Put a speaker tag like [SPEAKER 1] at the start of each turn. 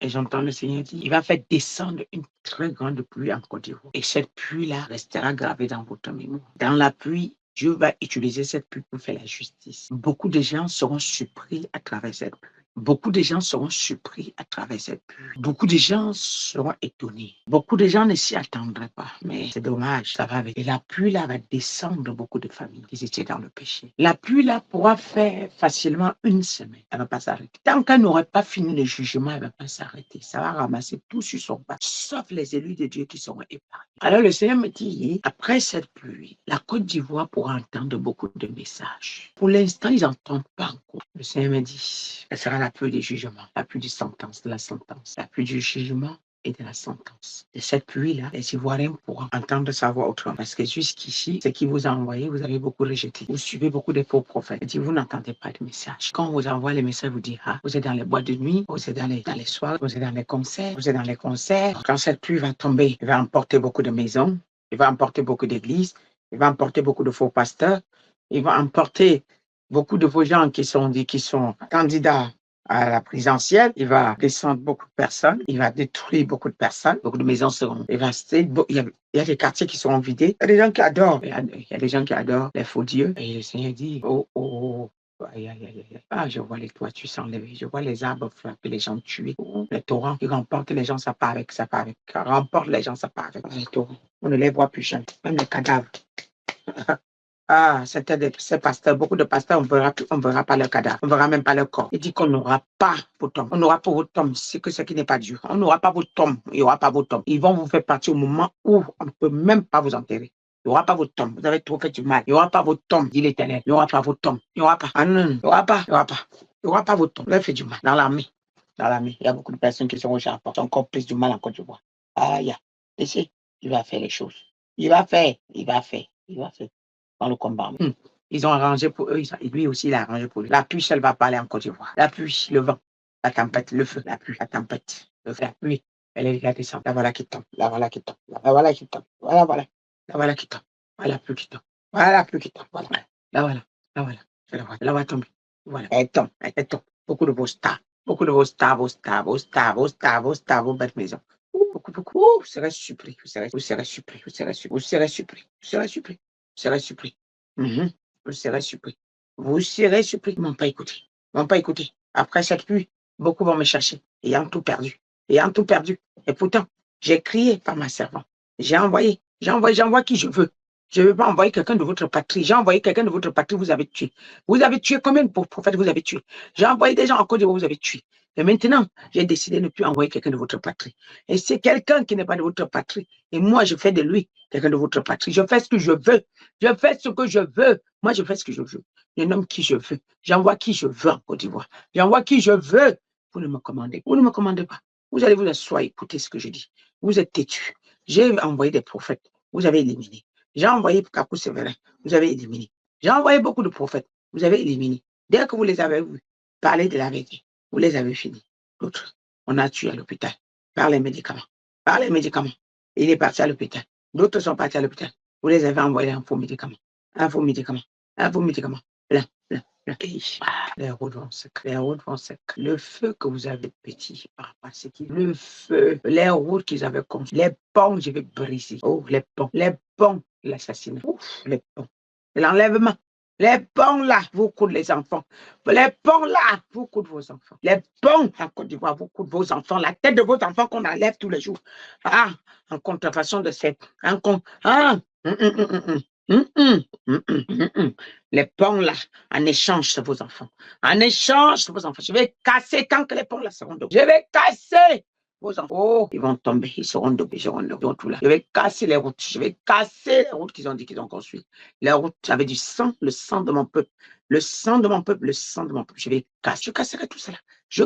[SPEAKER 1] Et j'entends le Seigneur dire, il va faire descendre une très grande pluie en Côte d'Ivoire. Et cette pluie-là restera gravée dans votre mémoire. Dans la pluie, Dieu va utiliser cette pluie pour faire la justice. Beaucoup de gens seront surpris à travers cette pluie. Beaucoup de gens seront surpris à travers cette pluie. Beaucoup de gens seront étonnés. Beaucoup de gens ne s'y attendraient pas. Mais c'est dommage, ça va avec. Et la pluie là va descendre beaucoup de familles qui étaient dans le péché. La pluie là pourra faire facilement une semaine. Elle ne va pas s'arrêter. Tant qu'elle n'aurait pas fini le jugement, elle ne va pas s'arrêter. Ça va ramasser tout sur son pas, sauf les élus de Dieu qui seront épargnés. Alors le Seigneur me dit, après cette pluie, la Côte d'Ivoire pourra entendre beaucoup de messages. Pour l'instant, ils n'entendent pas encore. Le Seigneur me dit, ce sera la pluie du jugement, la pluie du sentence, de la sentence, la pluie du jugement et de la sentence. De cette pluie-là, les Ivoiriens pourront entendre sa voix autrement. Parce que jusqu'ici, ce qui vous a envoyé, vous avez beaucoup rejeté. Vous suivez beaucoup de faux prophètes. Il dit, vous n'entendez pas de message. Quand on vous envoie les messages, vous dites, ah, vous êtes dans les boîtes de nuit, vous êtes dans les soirs, vous êtes dans les concerts, vous êtes dans les concerts. Quand cette pluie va tomber, il va emporter beaucoup de maisons, il va emporter beaucoup d'églises, il va emporter beaucoup de faux pasteurs, il va emporter beaucoup de vos gens qui sont candidats à la présidentielle, il va descendre beaucoup de personnes, il va détruire beaucoup de personnes, beaucoup de maisons seront dévastées, il y a des quartiers qui seront vidés, il y a des gens qui adorent, il y a des gens qui adorent les faux dieux, et le Seigneur dit, oh, oh, oh, aïe, aïe, aïe, aïe. Ah, je vois les toitures s'enlever, je vois les arbres frapper, les gens tués, les torrents qui remportent les gens, ça part avec, remporte les gens, ça part avec les torrents. On ne les voit plus jamais, même les cadavres. Ah, c'était ces pasteurs, beaucoup de pasteurs, on verra pas leur cadavre, on verra même pas leur corps. Il dit qu'on n'aura pas vos tombes, on n'aura pas vos tombes, c'est que ce qui n'est pas Dieu. On n'aura pas vos tombes, il n'y aura pas vos tombes. Ils vont vous faire partir au moment où on ne peut même pas vous enterrer. Il n'y aura pas vos tombes, vous avez trop fait du mal. Il n'y aura pas vos tombes, dit l'Éternel. Il n'y aura pas vos tombes, il n'y aura pas. Ah non, il n'y aura pas, il n'y aura pas. Il n'y aura pas vos tombes, vous avez fait du mal. Dans l'armée, il y a beaucoup de personnes qui sont au Japon, encore plus du mal en Côte d'Ivoire. Ah, laissez, il va faire les choses. Il va faire. Dans le combat. Ils ont arrangé pour eux, lui aussi il a arrangé pour lui. La pluie seule va parler en Côte d'Ivoire. La pluie, le vent, la tempête, le feu, la pluie, la tempête, le feu, la pluie. Elle est la descente. La voilà qui tombe, la voilà qui tombe, la voilà qui tombe, voilà, la voilà qui tombe, voilà la pluie qui tombe, voilà la pluie qui tombe, voilà, la voilà, je la vois, la vois tomber, voilà, elle tombe. Beaucoup de vos stars, vos belles maisons. Beaucoup, vous serez surpris, vous serez surpris. Vous serez surpris. Vous serez surpris. Vous serez surpris. Ils m'ont pas écouté. Après cette pluie, beaucoup vont me chercher, ayant tout perdu. Et pourtant, j'ai crié par ma servante. J'envoie qui je veux. Je ne veux pas envoyer quelqu'un de votre patrie. J'ai envoyé quelqu'un de votre patrie, vous avez tué. Vous avez tué combien de prophètes vous avez tué? J'ai envoyé des gens en Côte d'Ivoire, vous avez tué. Et maintenant, j'ai décidé de ne plus envoyer quelqu'un de votre patrie. Et c'est quelqu'un qui n'est pas de votre patrie. Et moi, je fais de lui quelqu'un de votre patrie. Je fais ce que je veux. Moi, je fais ce que je veux. Je nomme qui je veux. J'envoie qui je veux en Côte d'Ivoire. J'envoie qui je veux. Vous ne me commandez. Vous ne me commandez pas. Vous allez vous asseoir, écoutez ce que je dis. Vous êtes têtus. J'ai envoyé des prophètes. Vous avez éliminé. J'ai envoyé Kakou Séverin. Vous avez éliminé. J'ai envoyé beaucoup de prophètes. Vous avez éliminé. Dès que vous les avez vus parler de la vérité, vous les avez finis. D'autres, on a tué à l'hôpital par les médicaments. Il est parti à l'hôpital. D'autres sont partis à l'hôpital. Vous les avez envoyés un faux médicament. Blanc. Les routes vont sec. Le feu que vous avez petit par rapport à ce qui. Le feu, les routes qu'ils avaient construites, les ponts, je vais briser. Oh, les ponts, l'assassinat. Les ponts, l'enlèvement. Les ponts là, vous coudent les enfants. Les ponts là, vous coudent vos enfants. Les ponts en Côte d'Ivoire, vous coudent vos enfants. La tête de vos enfants qu'on enlève tous les jours. Ah, en contrefaçon de cette. Les ponts là, en échange, c'est vos enfants. Je vais casser tant que les ponts là seront debout. Je vais casser vos enfants. Oh, ils vont tomber, ils seront debout, ils vont tout là. Je vais casser les routes. Qu'ils ont dit qu'ils ont construites. Les routes, j'avais du sang, le sang de mon peuple. Je vais casser. Je casserai tout cela. Je